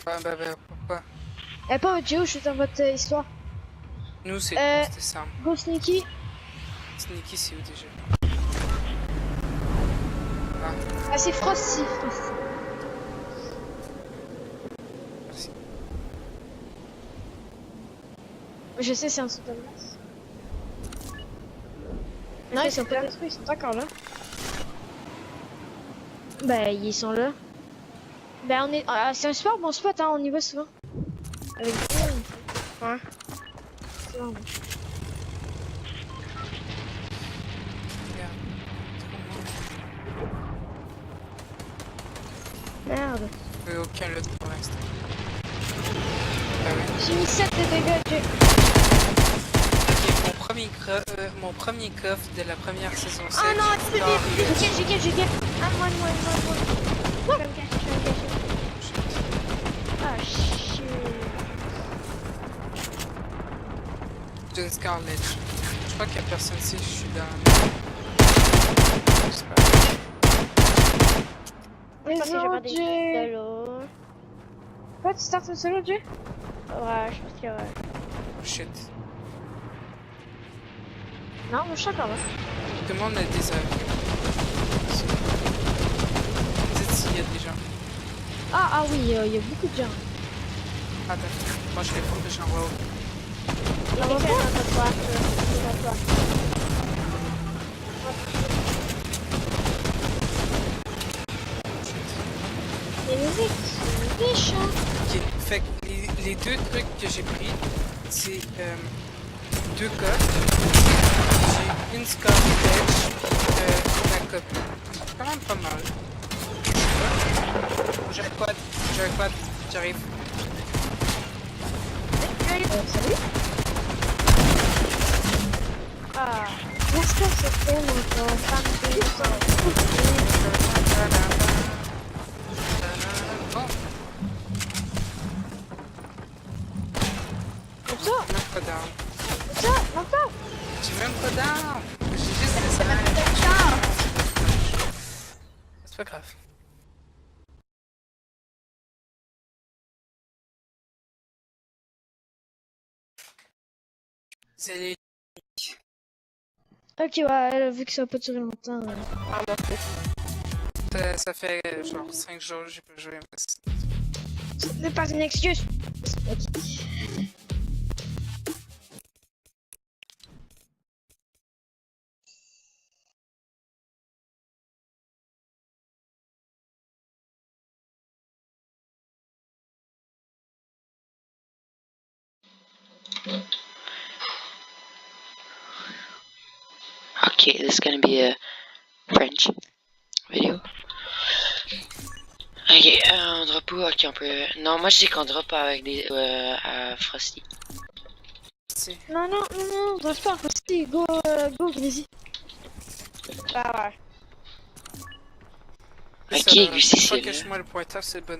Pourquoi? Eh, pas votre géo, je suis dans votre histoire. Nous, c'était ça. Go Sneaky. Sneaky, c'est où déjà? Ah, c'est Frosty. Merci. Je sais, c'est un sous glace. Non, ils sont pas détruits, ils sont encore là. Bah, ils sont là. Bah, on est. C'est un super bon spot, hein, on y va souvent. Avec vous. Ouais. C'est bon. Merde. Aucun lot pour l'instant. J'ai mis 7 de dégâts, Dieu. Ok, mon premier coffre de la première saison 7. Ah non, j'ai gagné. Ah, moi. Je vais me cacher. Ah, shit. J'ai une Scarlet. Je crois qu'il n'y a personne ici, je suis dans... Mais Je pense que j'ai pas Dieu. de l'eau. Quoi, tu startes un solo, Dieu? Ouais, je pense que ouais. Shit. Non, moi je suis encore là. Tout le monde a des avis. Dites s'il y a des gens. Ah oui, il y a beaucoup de gens. Attends, moi je réponds que j'en vois aucun. Il y a quelqu'un dans toi. Les musiques sont méchantes. Ok, fait que les deux trucs que j'ai pris, c'est deux coffres. J'ai une Scarlet et la copie. C'est quand même pas mal. J'ai un quad, j'arrive. Salut. Ah, Est-ce que c'est tellement ton fan Bon, Comme ça, même pas down. J'ai même pas down. J'ai juste des c'est pas grave. C'est les... Ok, ouais, vu que ça va pas durer longtemps. Ça fait genre 5 jours que j'ai pas joué. Ce n'est pas une excuse. Okay, this is gonna be a French video. Ok, on drop où? Ok, on peut... Non, moi je dis qu'on drop avec des... à Frosty. Non, dois pas. Aussi, go, Grizzly. bah ouais. Ok, Lucie, c'est c'est que vrai. moi le pointeur, c'est bon.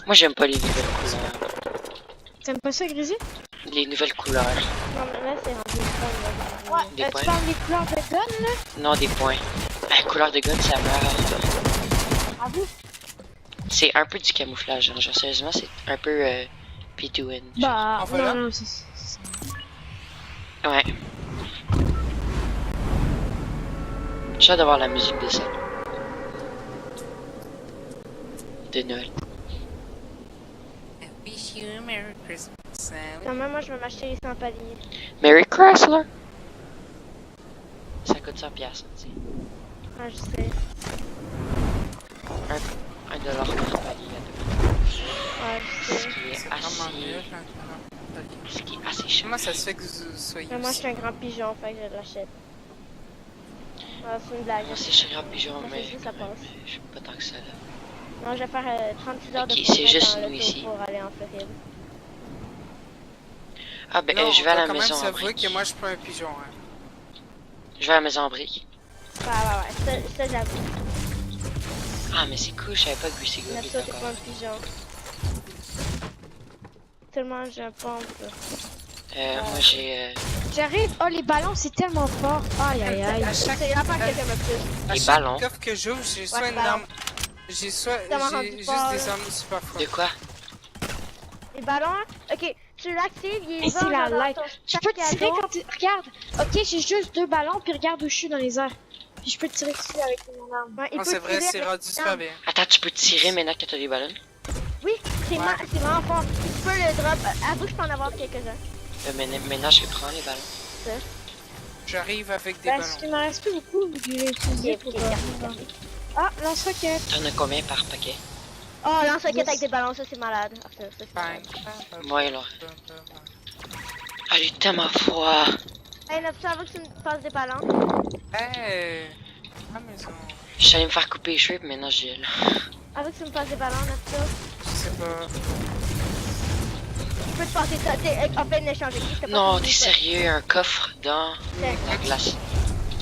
Moi j'aime pas les nouvelles couleurs. T'aimes pas ça, Grizzly? Les nouvelles couleurs. Non, mais là, c'est rendu fun. Ouais, Des tu points. parles des couleurs de gun, là? Non, des points. La couleur de gun, ça meurt. Ah vous? C'est un peu du camouflage, hein. Genre sérieusement, c'est un peu P2N. Bah, voilà. non, Ouais. J'ai hâte d'avoir la musique de ça. De Noël. Wish you a Merry Christmas. Non, mais moi, je vais m'acheter les 100 paliers. Merry Chrysler! Ça coûte 100$, tu sais. Ah, je sais. $1 par palier. Ouais, je Ce sais. qui est C'est vraiment mieux assez... quand Ce qui est assez cher. Comment ça se fait que vous soyez Mais moi, je aussi? suis un grand pigeon, fait que je l'achète. Ah, c'est une blague. Moi aussi, je suis grand pigeon, Moi, mais c'est ça passe. je suis pas tant que ça, là. Non, je vais faire 36 heures Ok, de c'est conduite juste dans nous l'auto ici. pour aller en Floride. Ah ben, Non, je vais à la on doit maison quand en même s'avouer brique. que moi je suis pas un pigeon. Hein. Je vais à la maison en brique. Ouais, ça j'avoue. Ah, mais c'est cool, je savais pas que Lucy Mais Go toi, était t'es pas encore. un pigeon. Tellement je pompe. Moi j'ai... J'arrive. Oh, les ballons, c'est tellement fort. Aïe. À chaque, C'est la part quelqu'un me plus. à Les chaque ballons. coffre que j'ouvre, j'ai soit Ouais, une ballon. arme. J'ai Ça m'a rendu juste fort, des là. armes super fortes. De quoi? Les ballons, ok, tu l'actives, il Et va c'est la dans light. ton Je peux sac à tirer dos. quand tu... Regarde. Ok, j'ai juste 2 ballons, puis regarde où je suis dans les airs. Puis je peux tirer dessus avec mon arme. Ouais, il Ah, peut c'est vrai, tirer c'est avec rendu une super arme. bien. Attends, tu peux tirer maintenant que t'as des ballons? Oui, c'est Ouais. c'est vraiment fort. Tu peux le drop. Avoue que je peux en avoir quelques-uns. Mais maintenant, je vais prendre les ballons. J'arrive avec des Parce qu'il ballons. m'en reste plus beaucoup, vu que je l'ai utilisé Ok, pour... ok, Ah, lance-roquette. T'en as combien par paquet? Oh, lance-roquette Yes. avec des ballons, ça c'est malade. Ah, ça, c'est Bang. malade. Moi, alors. Ah, j'ai tellement froid. Hey, Nopsa, avoue que tu me passes des ballons. Hey! À la maison. Je suis allé me faire couper les cheveux, puis maintenant, j'ai là. Avoue que tu me passes des ballons, Nopsa. Je sais pas. Je peux te passer ça. T'es en plein échange avec qui? Non, t'es sérieux? Un coffre dans la glace.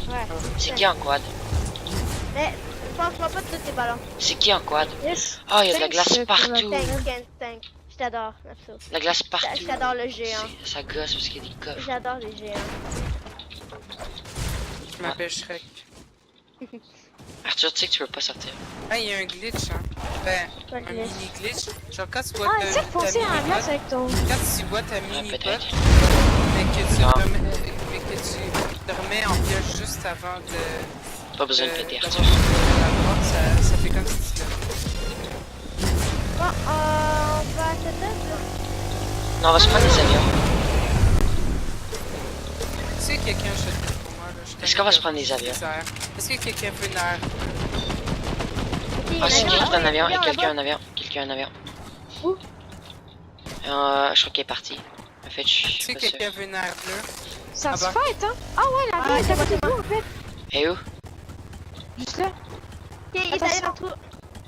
Ouais. C'est qui en quad? Mais, passe-moi pas tous tes ballons. C'est qui en quad? Yes. Ah, il y a de la Thanks, glace pour la partout. Tank. Je t'adore, Nopsa. La glace partout. J'adore le géant. Ça gosse parce qu'il y a des coffres. J'adore les géants. Je m'appelle Shrek. Arthur, tu sais que tu peux pas sortir. Ah, il y a un glitch, hein. Ben, Pas un de glitch. mini glitch. Genre, quand tu vois Ah, essaie de foncer en mini-pot, glace avec ton... quand tu vois ta Ouais, mini-pot, peut-être. mais que tu Non. mais que tu te remets en pioche juste avant de... Pas besoin de péter, d'avoir Arthur. la porte, ça fait comme si tu l'avais. Bon, on va à cette table. Non, on va se prendre des avions. Tu sais, quelqu'un achète pour moi, là. je Est-ce qu'on va se connais prendre des avions? airs. Est-ce que quelqu'un veut une air? Ah, c'est quelqu'un qui a un avion, et quelqu'un quelqu'un a un avion. Quelqu'un a un avion. Où? Je crois qu'il est parti. En fait, je Tu suis sais, pas sûr. quelqu'un veut une air bleue? Ça Ah se bah. fait, hein? Ah ouais, la Ah, vie, c'est ça bon, va tout en fait. Et où? Juste là. Ok, il est allé dans le trou.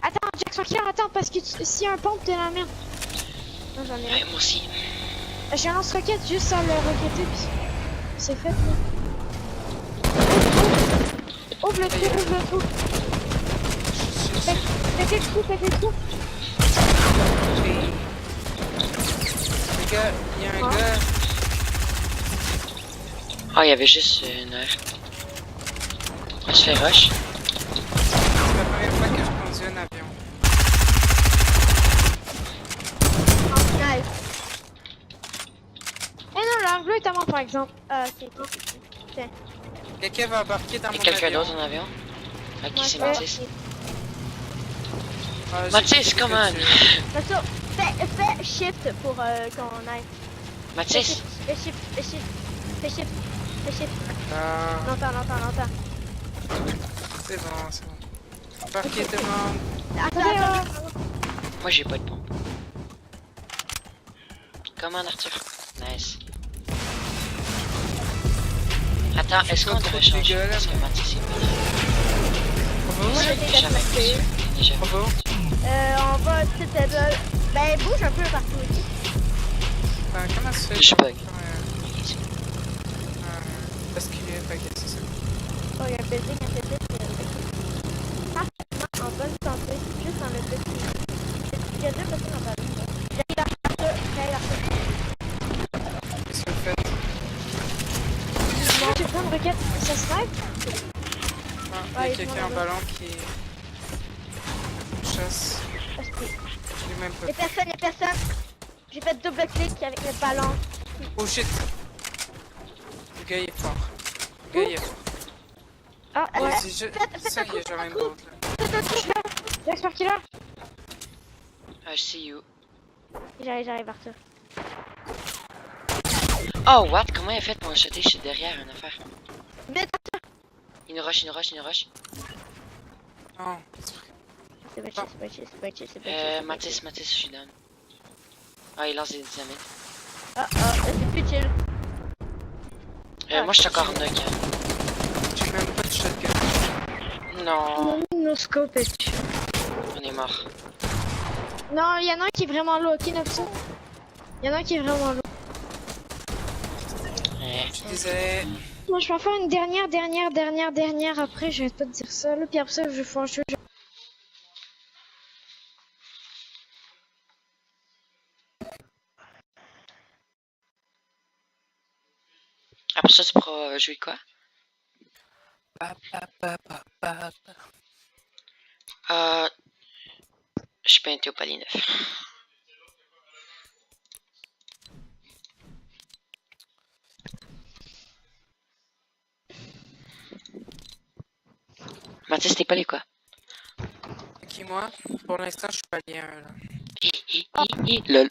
Attends, Jack Sparkler, attends, parce que s'il y a un pompe, t'es la merde. Non, j'en ai Ouais, un. moi aussi. J'ai un lance-roquette juste à le roqueter, puis c'est fait, là. Ouvre le trou, ouvre le trou. Pétez le trou, pétez le trou. Les gars, il y a un Ah. gars. Ah, il y avait juste une heure. On se fait rush. C'est la première fois que je conduis un avion. Nice. Eh non, l'arme bleue est à moi, par exemple. Ah, ok. Quelqu'un va embarquer dans Et mon quelqu'un avion. d'autre en avion? Ok, Moi, c'est je- Mathis. Ah, j'ai Mathis, compris come que on! tu- Mais ça, fais shift pour qu'on aille. Fais Mathis! shift, fais shift, fais shift. Fais shift, fais shift. Ah, Longtemps. c'est bon. Embarquer devant. Attends. Moi, j'ai pas de pompe. Comment, Arthur? Nice. Attends, est-ce qu'on Pas devrait trop changer? dégueulasse. Parce que Mathis, c'est pas On va où? Moi, j'essaie de Jamais smasher. Jamais. On va où? On va à cette table. Ben, bouge un peu partout ici. Comment ça se fait? Je qu'on- bug. Basculer, fait que c'est ça. Oh, il y a un building à cette tête. Parfaitement en bonne santé. Juste dans le petit. Il y a 2 personnes en bas. J'arrive à ça. Qu'est-ce que vous faites? Moi, j'ai plein de roquettes. Ça snipe? Ah, il y Ouais, a ils sont quelqu'un en là-bas. ballon qui chasse. Parce que Je l'ai même pas les personnes. J'ai fait double clic avec le ballon. Oh shit! Le gars il est fort. Le gars il est fort. Ah, ouais. Vas-y, ça il y a jamais une botte là. Jack Sparkler. I see you. J'arrive, Arthur. Oh, what? Comment il a fait pour acheter? Je suis derrière une affaire. Mais Une roche. Non. c'est pas chill. Mathis, je suis down. Ah, il lance des dynamites. C'est plus chill. Moi, je suis encore en knock. J'ai même pas de shotgun. Non, No scope, et on est mort. non, il y en a un qui est vraiment low, ok, Nopso? Il y en a un qui est vraiment low. Eh, Je suis désolé. Moi, je vais en faire une dernière, après, je vais pas te dire ça, là, puis après ça, je vais faire un jeu. Après ça, tu pourras jouer quoi? Pa, pa, pa, pa, pa, pa. Je suis peinté au palier 9. Mathis, t'es palier quoi? Ok, moi, pour l'instant, je suis pas lien là. Lol.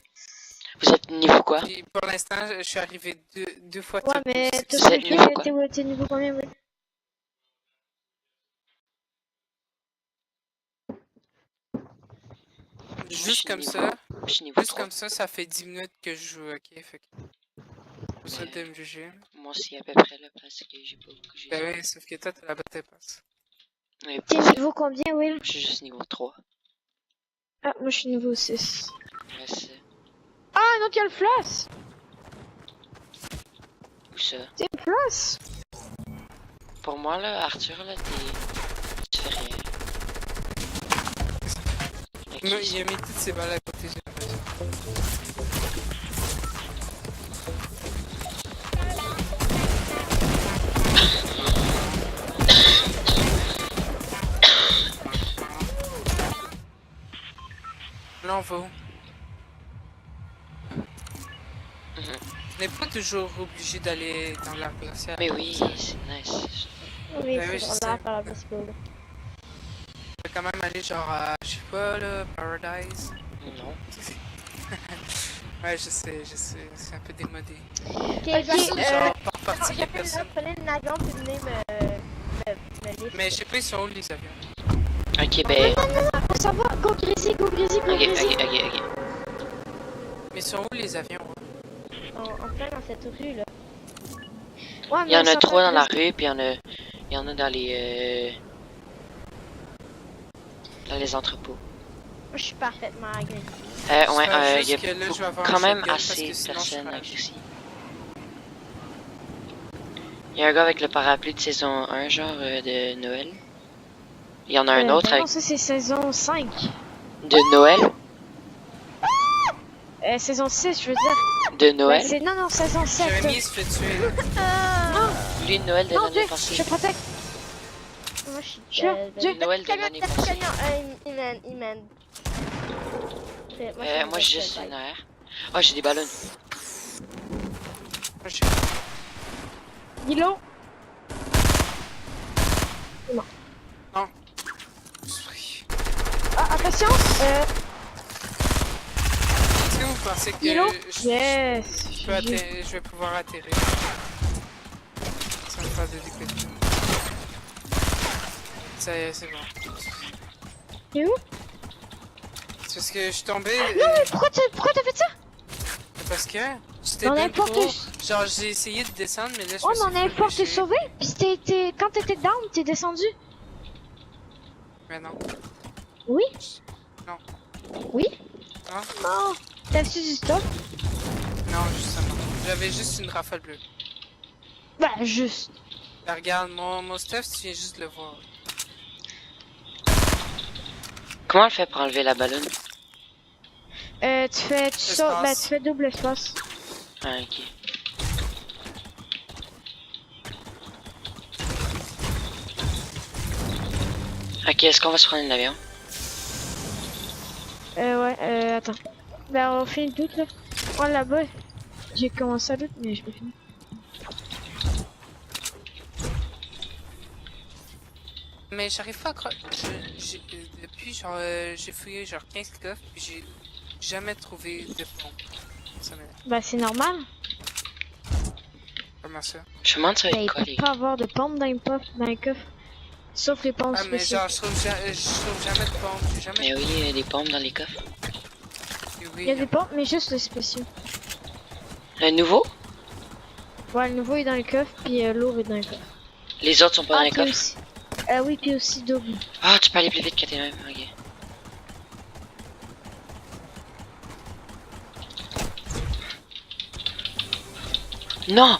Vous êtes niveau quoi? Puis, pour l'instant, je suis arrivé deux fois Ouais, top mais 12. t'as C'est niveau quoi? t'es niveau combien, oui? Juste comme niveau- ça, Je suis niveau juste 3. comme ça fait 10 minutes que je joue, ok? Fait que, pas besoin de me juger. Moi aussi à peu près là parce que j'ai pas beaucoup joué. Ben oui, sauf que toi, t'as la bataille passe. Ouais, T'es parce que niveau combien, Will? je suis juste niveau 3. Ah, moi je suis niveau 6. Ouais, c'est... Ah, donc il y a le flash! Où ça? C'est le flash! Pour moi là, Arthur là, tu fais rien. Ok, Il a mis toutes ses balles à côté, j'ai l'impression. Là, on va où? On n'est pas toujours obligé d'aller dans l'art glacial. Mais oui, c'est nice. Oui, Ben oui, je c'est sais. vraiment par la baseball. On peut quand même aller genre à, je sais pas là, Paradise. Non. Ouais, je sais, c'est un peu démodé. Ok, Genre, par partie, il y a j'appelle là, personne. prenez le avion puis venez me laisser. Mais je sais pas, ils sont où les avions? Ok, ben... Ça va, go Grizzly, go Grizzly, go Ok, Grizzly. ok. Mais ils sont où les avions? Hein? En plein dans cette rue là. Ouais, Il y en mais a ça 3 va, dans la Grizzly. rue, puis il y en a dans les... Dans les entrepôts. Je suis parfaitement agressif. Ouais, J'espère il y a juste que là, je vais avoir quand un même shotgun, parce assez que de sinon, je personnes crache. ici. Il y a un gars avec le parapluie de saison 1, genre de Noël. Il y en a un autre Ben non, avec... ça c'est saison 5. De Noël? Saison 6, je veux dire. De Ben, Noël? c'est... Non, non, saison 7. Jérémy il se fait tuer. Là. Lui, Noël de Non, l'année Dieu, passée. je te protège. Moi je suis Je suis là, Dieu. Noël de l'année passée. Il mène. Moi, j'ai juste une air. Oh, j'ai des ballons. Moi, je- Dis-le. Ah, attention. Est-ce que vous pensez que Dis-le. je, Yes. je peux je vais pouvoir atterrir sans me faire de décoller? Ça y est, c'est bon. T'es où? C'est parce que je suis tombé. Non, mais pourquoi t'as fait ça? Parce que j'étais Dans bien n'importe trop. où. Genre, j'ai essayé de descendre, mais là, je Oh, me suis mais on a fait fort t'es pêcher. sauvé. Puis quand t'étais down, t'es descendu. Mais non. Oui? Non. Oui? Non? Non. T'as su du stop? Non, justement. J'avais juste une rafale bleue. Bah, juste. Là, regarde, mon stuff, tu viens juste de le voir. Comment elle fait pour enlever la ballonne? Tu sautes, bah, tu fais double espace. Ah, ok. Ok, est-ce qu'on va se prendre un avion? Ouais, attends. Bah, on fait une doute, là. Oh, là-bas, j'ai commencé à doute, mais je peux finir. Mais j'arrive pas à croire. Depuis, genre, j'ai fouillé genre 15 coffres, puis j'ai jamais trouvé de pompe. Ça m'énerve. Bah, c'est normal. Comment ça? Je me demande ça va Bah, il être quoi, peut les pas gars. avoir de pompe dans les coffres. Sauf les pompes Ah, mais spéciales. genre, je trouve jamais de pompe. J'ai jamais. Mais oui, il y a des pompes dans les coffres. Oui, Il y a des pompes, mais juste les spéciaux. Le nouveau? Ouais, le nouveau est dans les coffres, puis l'autre est dans les coffres. Les autres sont pas dans les puis coffres? aussi. Oui, puis aussi double. Ah, tu peux aller plus vite que t'es même, ok. Non!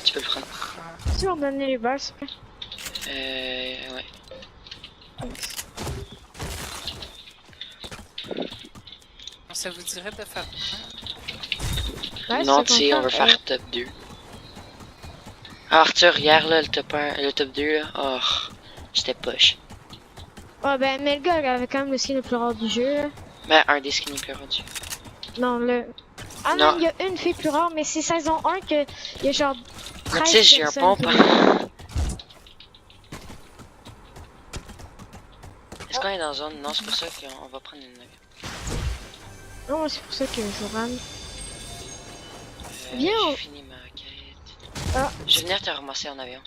Tu peux le prendre. Tu leur donner les balles, s'il te plaît? Ouais. Ça vous dirait de faire. Ouais, Non, c'est tu sais, on va content. faire top 2. Ah, Arthur, hier, là, le top 1, le top 2, là, oh, j'étais poche. Ah ben, mais le gars avait quand même le skin le plus rare du jeu, là. Ben, un des skins les plus rendus. Non, le... Ah Non. non, il y a une fille plus rare, mais c'est saison 1 que il y a genre Mais 13 tu sais, j'ai un personnes pompe. qui- Est-ce qu'on est dans zone? Non, c'est pour ça qu'on va prendre une avion. Non, c'est pour ça que je rame. Euh, Viens, on- J'ai fini ma quête. Ah. Je vais venir te ramasser en avion.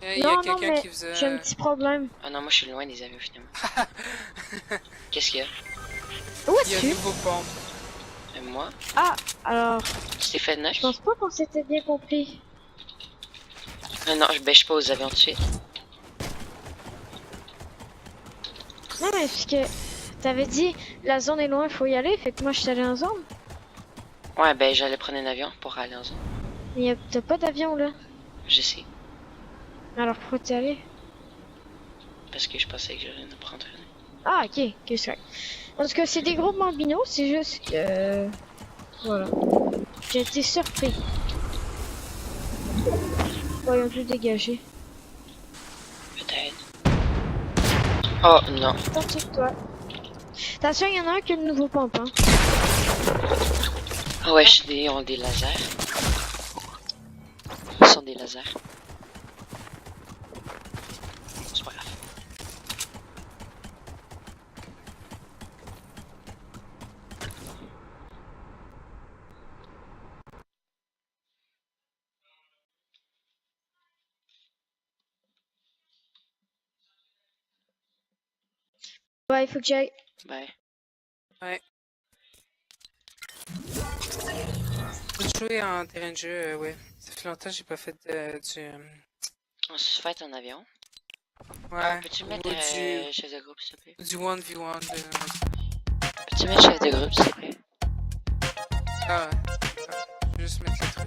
Il y a Non, non, quelqu'un mais qui faisait... j'ai un petit problème. Ah non, moi je suis loin des avions finalement. Qu'est-ce qu'il y a? Où Il y a un es-tu? nouveau pont. Moi? Ah, alors, Tu t'es fait neuf? je pense pas qu'on s'était bien compris. Non, ben, je suis pas aux avions tout de suite. Non, mais parce que t'avais dit la zone est loin, faut y aller, fait que moi je suis allé en zone. Ouais, ben j'allais prendre un avion pour aller en zone. Mais t'as pas d'avion là. Je sais. Alors pourquoi t'es allé? Parce que je pensais que j'allais en prendre un. Ah, ok, ok, c'est vrai. En tout cas, c'est des gros bambinos, c'est juste que. Voilà. J'ai été surpris. Voyons plus dégager. Peut-être. Oh non. Attention, toi. Attention, il y en a un qui a le nouveau pompon. Ah ouais, ils ont des lasers. Ils sont des lasers. C'est pas grave. Ouais, il faut que j'aille. Bye. Vous jouez en terrain de jeu, ouais. Ça fait longtemps que j'ai pas fait On se fait en avion. Ouais. Peux-tu ou mettre chef de groupe s'il te plaît? du 1v1. Peux-tu mettre chef de groupe s'il te plaît? Ah ouais. Je vais juste mettre le truc.